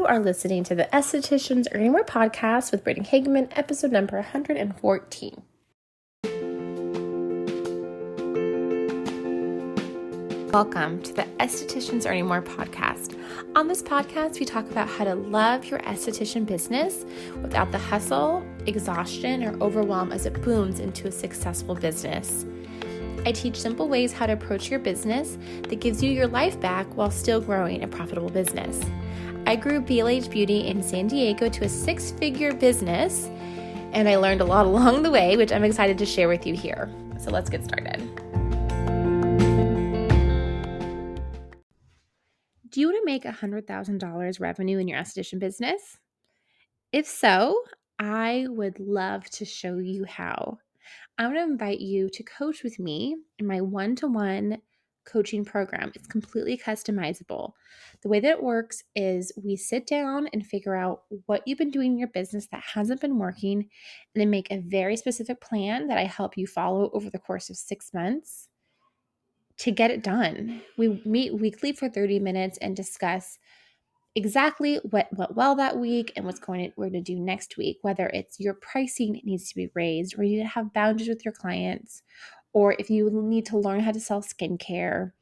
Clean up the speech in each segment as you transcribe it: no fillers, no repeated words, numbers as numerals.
are listening to the Estheticians Earning More podcast with Brittany Hageman, episode number 114. Welcome to the Estheticians Earning More podcast. On this podcast, we talk about how to love your esthetician business without the hustle, exhaustion, or overwhelm as it booms into a successful business. I teach simple ways how to approach your business that gives you your life back while still growing a profitable business. I grew BLH Beauty in San Diego to a 6-figure business, and I learned a lot along the way, which I'm excited to share with you here. So let's get started. Do you want to make $100,000 revenue in your esthetician business? If so, I would love to show you how. I want to invite you to coach with me in my one-to-one coaching program. It's completely customizable. The way that it works is we sit down and figure out what you've been doing in your business that hasn't been working, and then make a very specific plan that I help you follow over the course of 6 months to get it done. We meet weekly for 30 minutes and discuss exactly what went well that week and we're going to do next week, whether it's your pricing needs to be raised, or you need to have boundaries with your clients, or if you need to learn how to sell skincare,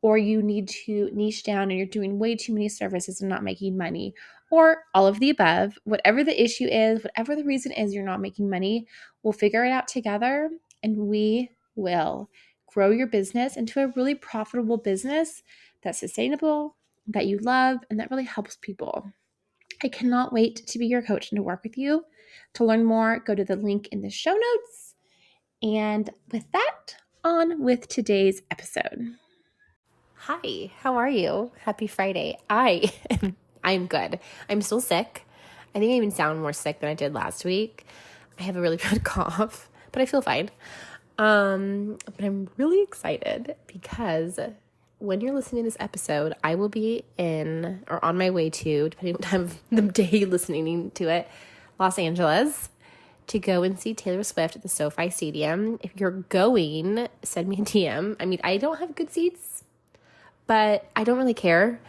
or you need to niche down and you're doing way too many services and not making money, or all of the above. Whatever the issue is, whatever the reason is you're not making money, we'll figure it out together and we will grow your business into a really profitable business that's sustainable, that you love, and that really helps people. I cannot wait to be your coach and to work with you. To learn more, go to the link in the show notes. And with that, on with today's episode. Hi, how are you? Happy Friday. I'm good. I'm still sick. I think I even sound more sick than I did last week. I have a really bad cough, but I feel fine. But I'm really excited because when you're listening to this episode, I will be in or on my way to, depending on what time of the day you're listening to it, Los Angeles, to go and see Taylor Swift at the SoFi Stadium. If you're going, send me a DM. I mean, I don't have good seats, but I don't really care.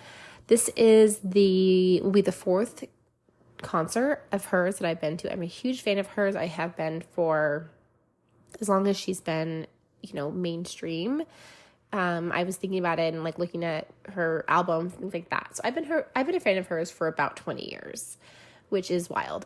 This will be the 4th concert of hers that I've been to. I'm a huge fan of hers. I have been for as long as she's been, mainstream. I was thinking about it and looking at her albums, things like that. So I've been a fan of hers for about 20 years, which is wild.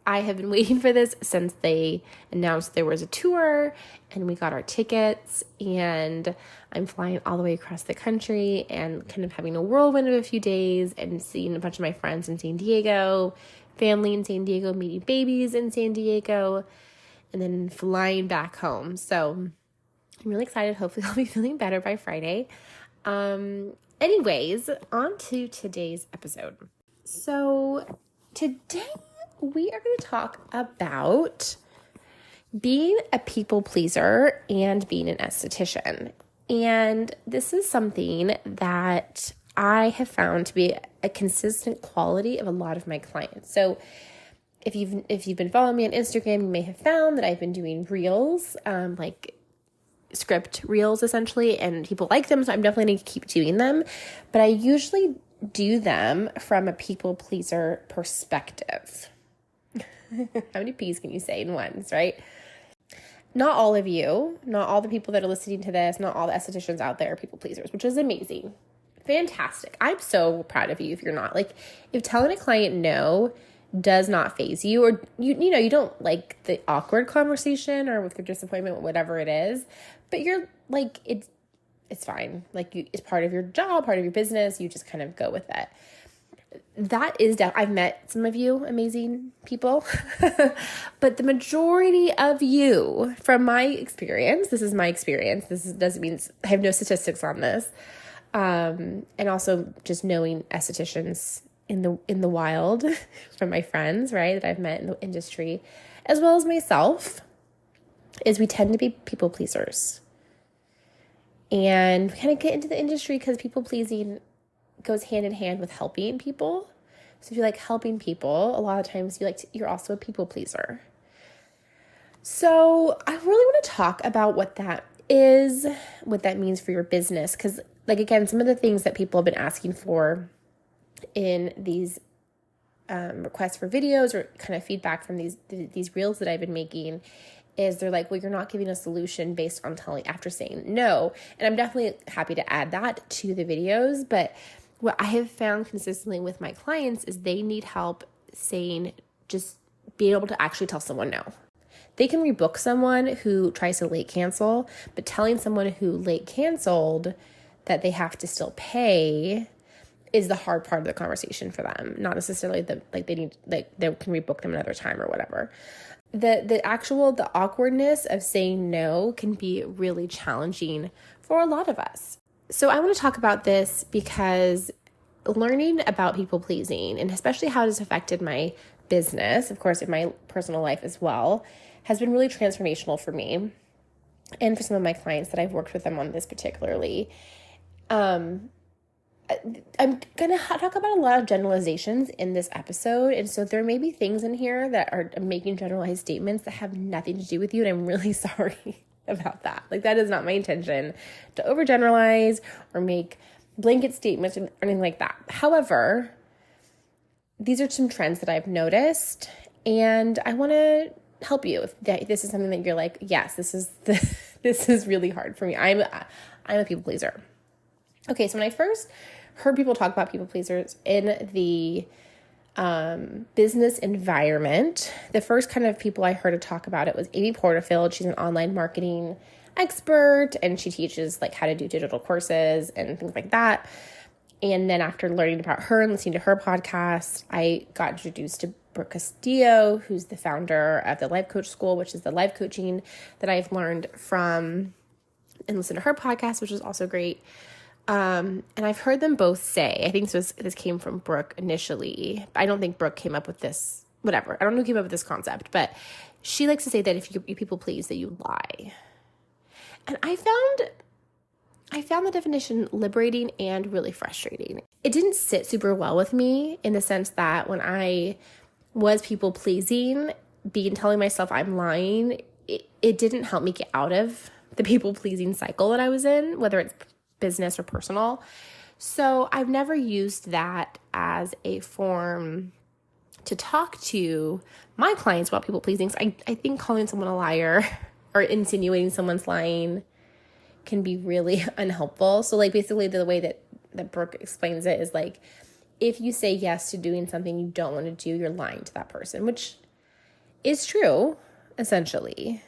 I have been waiting for this since they announced there was a tour and we got our tickets, and I'm flying all the way across the country and kind of having a whirlwind of a few days and seeing a bunch of my friends in San Diego, family in San Diego, meeting babies in San Diego, and then flying back home. So I'm really excited. Hopefully I'll be feeling better by Friday. Anyways, on to today's episode. So today we are going to talk about being a people pleaser and being an esthetician. And this is something that I have found to be a consistent quality of a lot of my clients. So if you've been following me on Instagram, you may have found that I've been doing reels, script reels essentially, and people like them, so I'm definitely going to keep doing them. But I usually do them from a people pleaser perspective. How many P's can you say in once, right? Not all of you, not all the people that are listening to this, not all the estheticians out there are people pleasers, which is amazing. Fantastic. I'm so proud of you if you're not. If telling a client no does not faze you, or you don't like the awkward conversation or with your disappointment, whatever it is, but you're it's fine. It's part of your job, part of your business. You just kind of go with it. That is I've met some of you amazing people, but the majority of you, from my experience, this is my experience. Doesn't mean I have no statistics on this. And also just knowing estheticians in the wild from my friends, right, that I've met in the industry, as well as myself, is we tend to be people pleasers. And we kind of get into the industry because people pleasing goes hand in hand with helping people. So if you like helping people, a lot of times you're also a people pleaser. So I really want to talk about what that is, what that means for your business. Because again, some of the things that people have been asking for in these requests for videos or kind of feedback from these reels that I've been making is they're like, well, you're not giving a solution based on after saying no. And I'm definitely happy to add that to the videos. But what I have found consistently with my clients is they need help saying, just being able to actually tell someone no. They can rebook someone who tries to late cancel, but telling someone who late canceled that they have to still pay is the hard part of the conversation for them. Not necessarily they can rebook them another time or whatever. The awkwardness of saying no can be really challenging for a lot of us. So I want to talk about this because learning about people pleasing, and especially how it has affected my business, of course, in my personal life as well, has been really transformational for me and for some of my clients that I've worked with them on this particularly. I'm going to talk about a lot of generalizations in this episode. And so there may be things in here that are making generalized statements that have nothing to do with you. And I'm really sorry about that. Like, that is not my intention to overgeneralize or make blanket statements or anything like that. However, these are some trends that I've noticed, and I want to help you if this is something that you're like, yes, this is really hard for me. I'm a people pleaser. Okay, so when I first heard people talk about people pleasers in the business environment, the first kind of people I heard to talk about it was Amy Porterfield. She's an online marketing expert, and she teaches like how to do digital courses and things like that. And then after learning about her and listening to her podcast, I got introduced to Brooke Castillo, who's the founder of the Life Coach School, which is the life coaching that I've learned from, and listened to her podcast, which is also great. And I've heard them both say, I think this came from Brooke initially. I don't think Brooke came up with this, whatever. I don't know who came up with this concept, but she likes to say that if you people please, that you lie. And I found the definition liberating and really frustrating. It didn't sit super well with me in the sense that when I was people pleasing, telling myself I'm lying, it didn't help me get out of the people pleasing cycle that I was in, whether it's business or personal. So I've never used that as a form to talk to my clients about people pleasing. I think calling someone a liar or insinuating someone's lying can be really unhelpful. So like basically the way that Brooke explains it is like, if you say yes to doing something you don't want to do, you're lying to that person, which is true, essentially.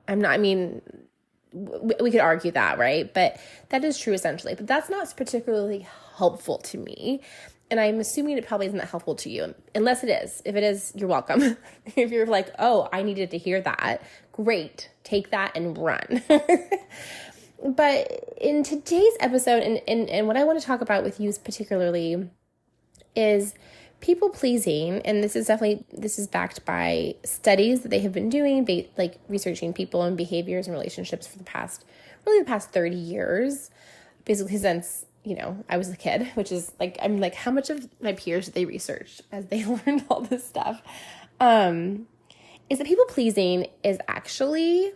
We could argue that, right? But that is true essentially. But that's not particularly helpful to me. And I'm assuming it probably isn't that helpful to you, unless it is. If it is, you're welcome. If you're like, oh, I needed to hear that, great. Take that and run. But in today's episode, and what I want to talk about with you particularly is people pleasing. And this is backed by studies that they have been doing, like researching people and behaviors and relationships for the past 30 years, basically since, I was a kid, which is like, I'm like, how much of my peers did they research as they learned all this stuff? Is that people pleasing is actually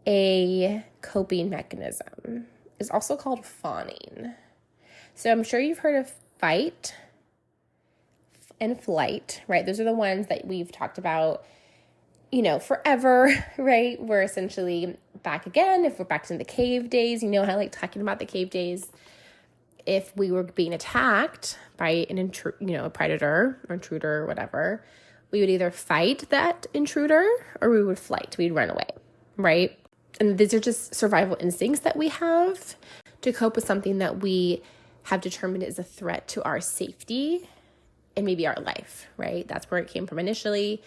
a coping mechanism. It's also called fawning. So I'm sure you've heard of fight and flight, right? Those are the ones that we've talked about, forever, right? We're essentially back again. If we're back to the cave days, how I like talking about the cave days. If we were being attacked by a predator or intruder or whatever, we would either fight that intruder or we would flight. We'd run away, right? And these are just survival instincts that we have to cope with something that we have determined is a threat to our safety and maybe our life, right? That's where it came from initially.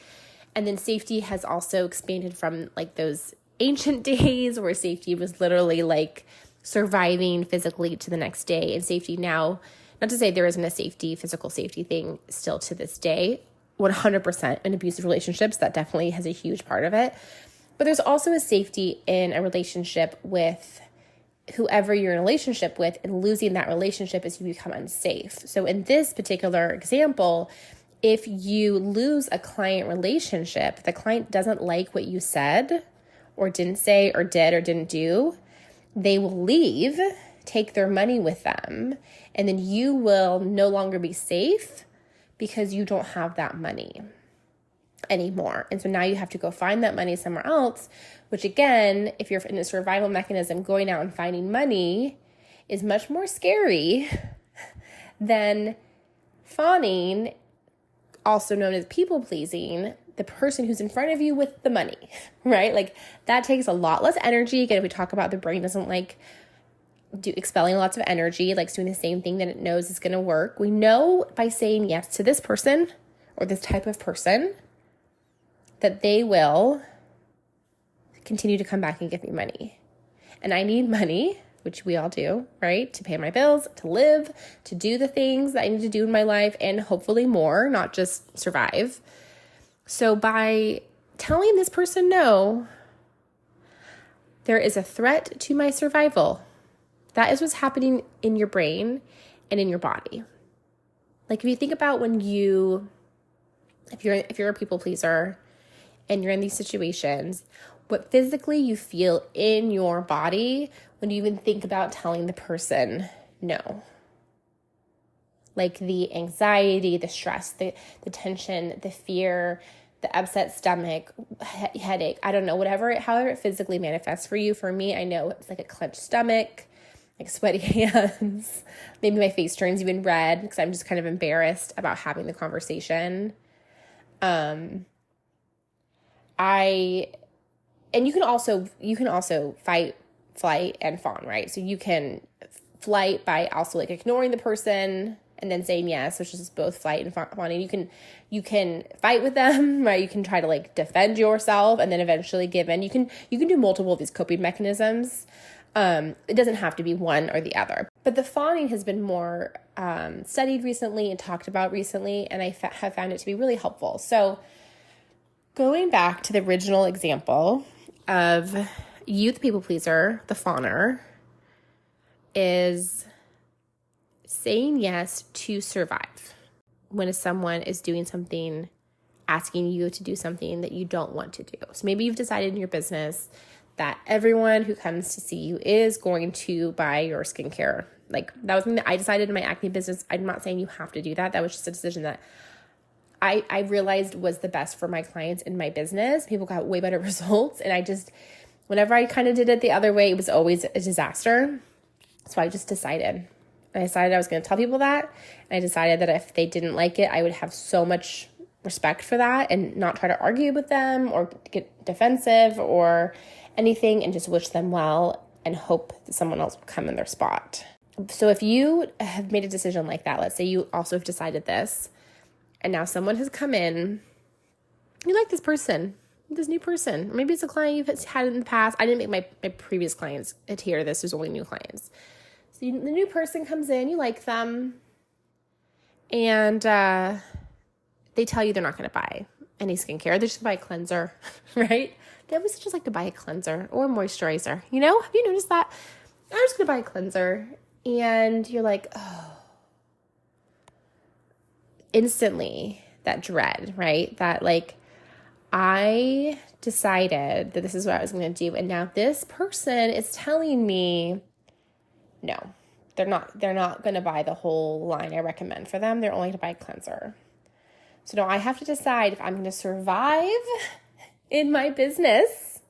And then safety has also expanded from like those ancient days where safety was literally like surviving physically to the next day. And safety now, not to say there isn't a physical safety thing still to this day, 100% in abusive relationships, that definitely has a huge part of it. But there's also a safety in a relationship with whoever you're in a relationship with, and losing that relationship as you become unsafe. So in this particular example, if you lose a client relationship, the client doesn't like what you said or didn't say or did or didn't do, they will leave take their money with them, and then you will no longer be safe because you don't have that money anymore. And so now you have to go find that money somewhere else, which again, if you're in a survival mechanism, going out and finding money is much more scary than fawning, also known as people pleasing, the person who's in front of you with the money, right? Like that takes a lot less energy. Again, if we talk about the brain doesn't like expelling lots of energy, like it's doing the same thing that it knows is going to work. We know by saying yes to this person or this type of person that they will continue to come back and give me money. And I need money, which we all do, right? To pay my bills, to live, to do the things that I need to do in my life, and hopefully more, not just survive. So by telling this person no, there is a threat to my survival. That is what's happening in your brain and in your body. Like if you think about when if you're a people pleaser and you're in these situations, what physically you feel in your body when you even think about telling the person no. Like the anxiety, the stress, the tension, the fear, the upset stomach, headache, I don't know, however it physically manifests for you. For me, I know it's like a clenched stomach, like sweaty hands. Maybe my face turns even red because I'm just kind of embarrassed about having the conversation. And you can also fight, flight, and fawn, right? So you can flight by also like ignoring the person and then saying yes, which is both flight and fawning. You can fight with them, right? You can try to like defend yourself and then eventually give in. You can do multiple of these coping mechanisms. It doesn't have to be one or the other. But the fawning has been more studied recently and talked about recently, and I have found it to be really helpful. So going back to the original example of you, the people pleaser, the fawner, is saying yes to survive when someone is doing something, asking you to do something that you don't want to do. So maybe you've decided in your business that everyone who comes to see you is going to buy your skincare. Like that was something that I decided in my acne business. I'm not saying you have to do that. That was just a decision that I realized was the best for my clients in my business. People got way better results. And whenever I kind of did it the other way, it was always a disaster. So I just decided. I decided I was going to tell people that. And I decided that if they didn't like it, I would have so much respect for that and not try to argue with them or get defensive or anything, and just wish them well and hope that someone else will come in their spot. So if you have made a decision like that, let's say you also have decided this, and now someone has come in, you like this person, this new person, or maybe it's a client you've had in the past. I didn't make my previous clients adhere to this. There's only new clients. So the new person comes in, you like them, and they tell you they're not going to buy any skincare. They're just going to buy a cleanser, right? They always just like to buy a cleanser or a moisturizer. You know, have you noticed that? I'm just going to buy a cleanser. And you're like, oh. Instantly, that dread, right? That like, I decided that this is what I was going to do. And now this person is telling me, no, they're not going to buy the whole line I recommend for them. They're only going to buy a cleanser. So now I have to decide if I'm going to survive in my business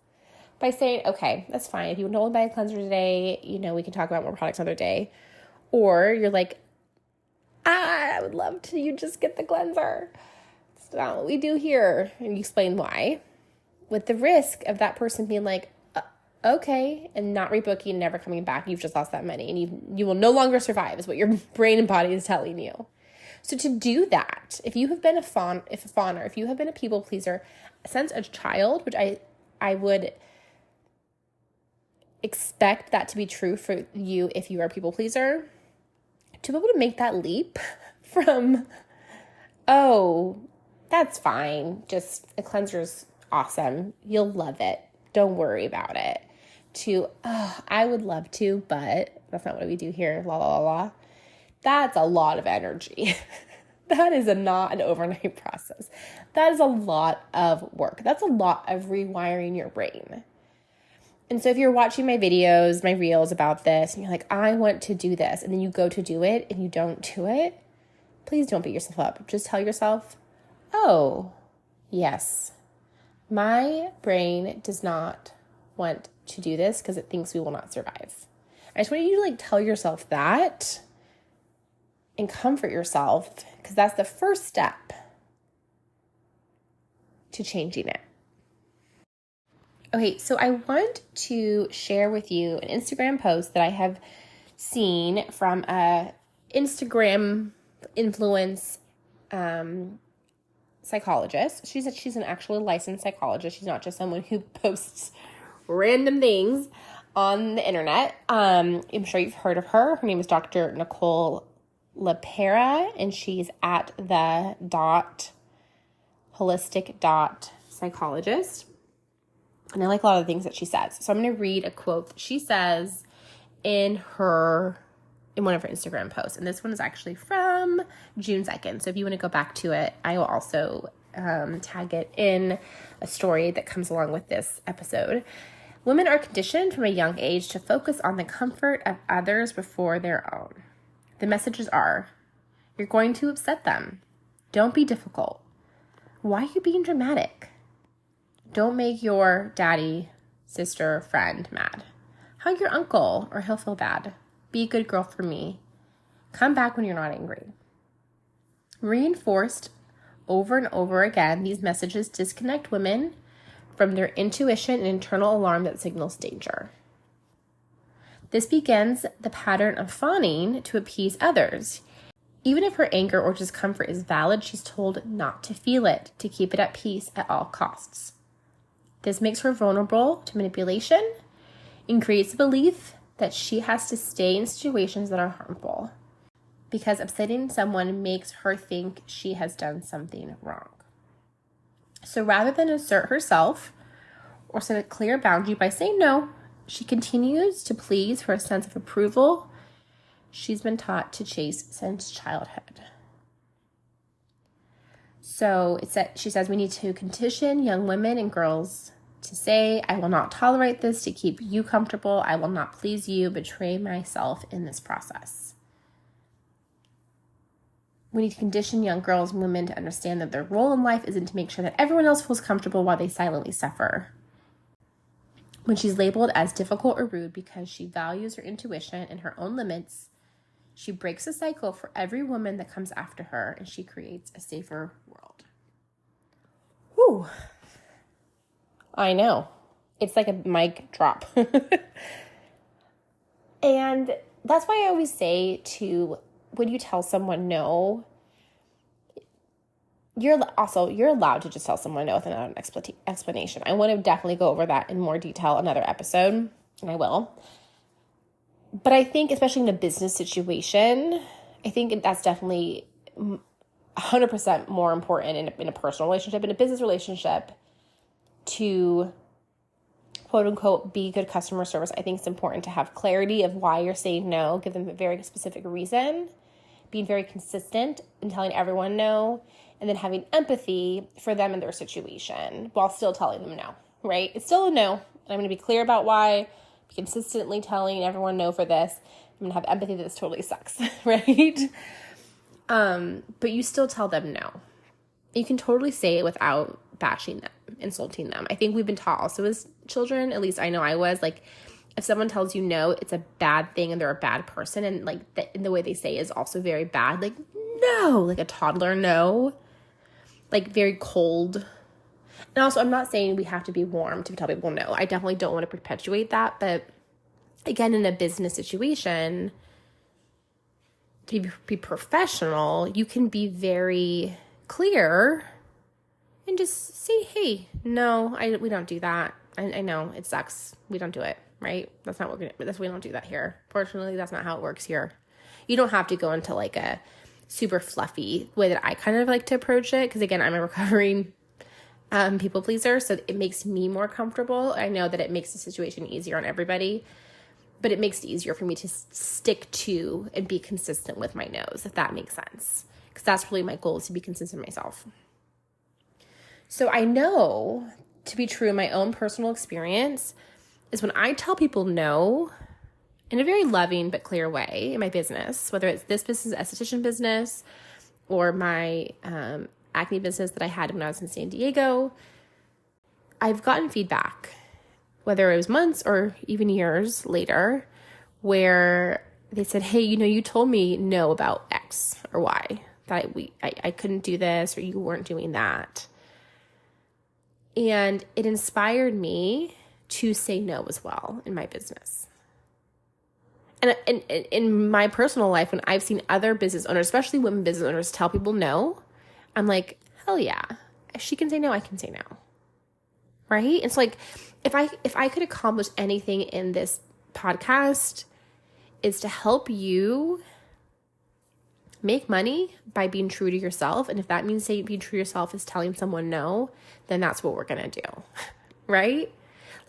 by saying, okay, that's fine. If you don't buy a cleanser today, we can talk about more products another day. Or you're like, I would love to, you just get the cleanser. It's not what we do here. And you explain why, with the risk of that person being like, okay, and not rebooking and never coming back. You've just lost that money and you will no longer survive is what your brain and body is telling you. So to do that, if you have been a fawner, if you have been a people pleaser since a child, which I would expect that to be true for you if you are a people pleaser, to be able to make that leap from, oh, that's fine, just a cleanser's awesome, you'll love it, don't worry about it, to, oh, I would love to, but that's not what we do here, la la la la. That's a lot of energy. That is not an overnight process. That is a lot of work. That's a lot of rewiring your brain. And so if you're watching my videos, my reels about this, and you're like, I want to do this, and then you go to do it and you don't do it, please don't beat yourself up. Just tell yourself, oh, yes, my brain does not want to do this because it thinks we will not survive. I just want you to tell yourself that and comfort yourself, because that's the first step to changing it. Okay, so I want to share with you an Instagram post that I have seen from a Instagram influence psychologist. She's an actually licensed psychologist. She's not just someone who posts random things on the internet. I'm sure you've heard of her. Her name is Dr. Nicole LaPera, and she's at the holistic psychologist. And I like a lot of the things that she says. So I'm going to read a quote that she says in one of her Instagram posts. And this one is actually from June 2nd. So if you want to go back to it, I will also tag it in a story that comes along with this episode. Women are conditioned from a young age to focus on the comfort of others before their own. The messages are, you're going to upset them. Don't be difficult. Why are you being dramatic? Don't make your daddy, sister, friend mad. Hug your uncle or he'll feel bad. Be a good girl for me. Come back when you're not angry. Reinforced over and over again, these messages disconnect women from their intuition and internal alarm that signals danger. This begins the pattern of fawning to appease others. Even if her anger or discomfort is valid, she's told not to feel it, to keep it at peace at all costs. This makes her vulnerable to manipulation and creates a belief that she has to stay in situations that are harmful, because upsetting someone makes her think she has done something wrong. So rather than assert herself or set a clear boundary by saying no, she continues to please for a sense of approval she's been taught to chase since childhood. So she says we need to condition young women and girls to say, I will not tolerate this to keep you comfortable. I will not please you, betray myself in this process. We need to condition young girls and women to understand that their role in life isn't to make sure that everyone else feels comfortable while they silently suffer. When she's labeled as difficult or rude because she values her intuition and her own limits, she breaks a cycle for every woman that comes after her, and she creates a safer world. Whew. I know. It's like a mic drop. And that's why I always say when you tell someone no, you're allowed to just tell someone no without an explanation. I want to definitely go over that in more detail another episode, and I will. But I think, especially in a business situation, I think that's definitely 100% more important in a personal relationship. In a business relationship, to quote unquote be good customer service, I think it's important to have clarity of why you're saying no, give them a very specific reason, being very consistent in telling everyone no, and then having empathy for them and their situation while still telling them no, right? It's still a no, and I'm going to be clear about why, consistently telling everyone no for this. I'm going to have empathy that this totally sucks, right? But you still tell them no. You can totally say it without bashing them, insulting them. I think we've been taught also as children, at least I know I was, if someone tells you no, it's a bad thing and they're a bad person, and the way they say is also very bad. No, a toddler no. Very cold. And also, I'm not saying we have to be warm to tell people no. I definitely don't want to perpetuate that. But again, in a business situation, to be professional, you can be very clear and just say, hey, no, we don't do that. I know it sucks. We don't do it, right? That's not what we don't do that here. Fortunately, that's not how it works here. You don't have to go into a super fluffy way that I kind of like to approach it. Because again, I'm a recovering people pleaser, so it makes me more comfortable. I know that it makes the situation easier on everybody, but it makes it easier for me to stick to and be consistent with my no's, if that makes sense. Because that's really my goal, is to be consistent myself. So I know to be true in my own personal experience, is when I tell people no in a very loving but clear way in my business, whether it's this business, esthetician business, or my acne business that I had when I was in San Diego, I've gotten feedback, whether it was months or even years later, where they said, hey, you told me no about X or Y, that I couldn't do this or you weren't doing that. And it inspired me to say no as well in my business. And in my personal life, when I've seen other business owners, especially women business owners, tell people no, I'm like, hell yeah. If she can say no, I can say no. Right? It's like, if I could accomplish anything in this podcast, is to help you make money by being true to yourself. And if that means being true to yourself is telling someone no, then that's what we're going to do. Right?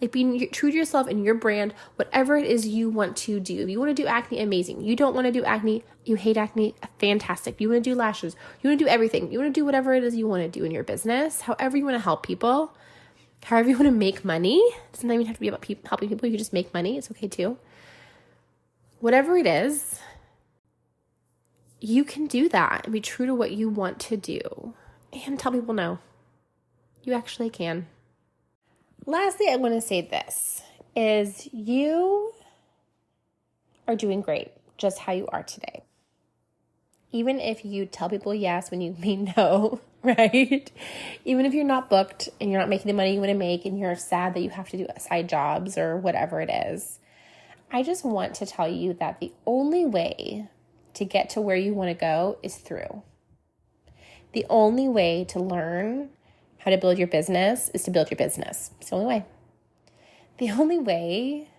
Like being true to yourself and your brand, whatever it is you want to do. If you want to do acne, amazing. You don't want to do acne, you hate acne, fantastic. You want to do lashes, you want to do everything. You want to do whatever it is you want to do in your business, however you want to help people, however you want to make money. It doesn't even have to be about helping people. You can just make money. It's okay too. Whatever it is, you can do that and be true to what you want to do and tell people no. You actually can. Lastly, I want to say this is you are doing great just how you are today. Even if you tell people yes when you mean no, right? Even if you're not booked and you're not making the money you want to make and you're sad that you have to do side jobs or whatever it is, I just want to tell you that the only way to get to where you want to go is through. The only way to learn how to build your business is to build your business. It's the only way. The only way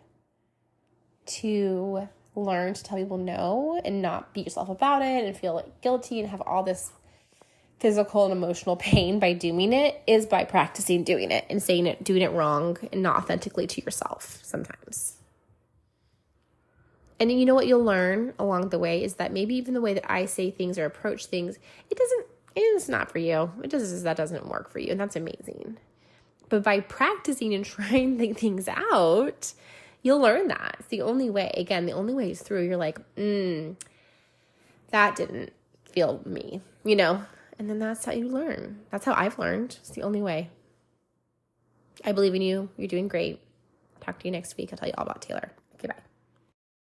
to learn to tell people no and not beat yourself about it and feel like guilty and have all this physical and emotional pain by doing it is by practicing doing it and doing it wrong and not authentically to yourself sometimes. And you know what you'll learn along the way is that maybe even the way that I say things or approach things, it's not for you. That doesn't work for you. And that's amazing. But by practicing and trying things out, you'll learn that. It's the only way. Again, the only way is through. You're like, that didn't feel me, And then that's how you learn. That's how I've learned. It's the only way. I believe in you. You're doing great. I'll talk to you next week. I'll tell you all about Taylor.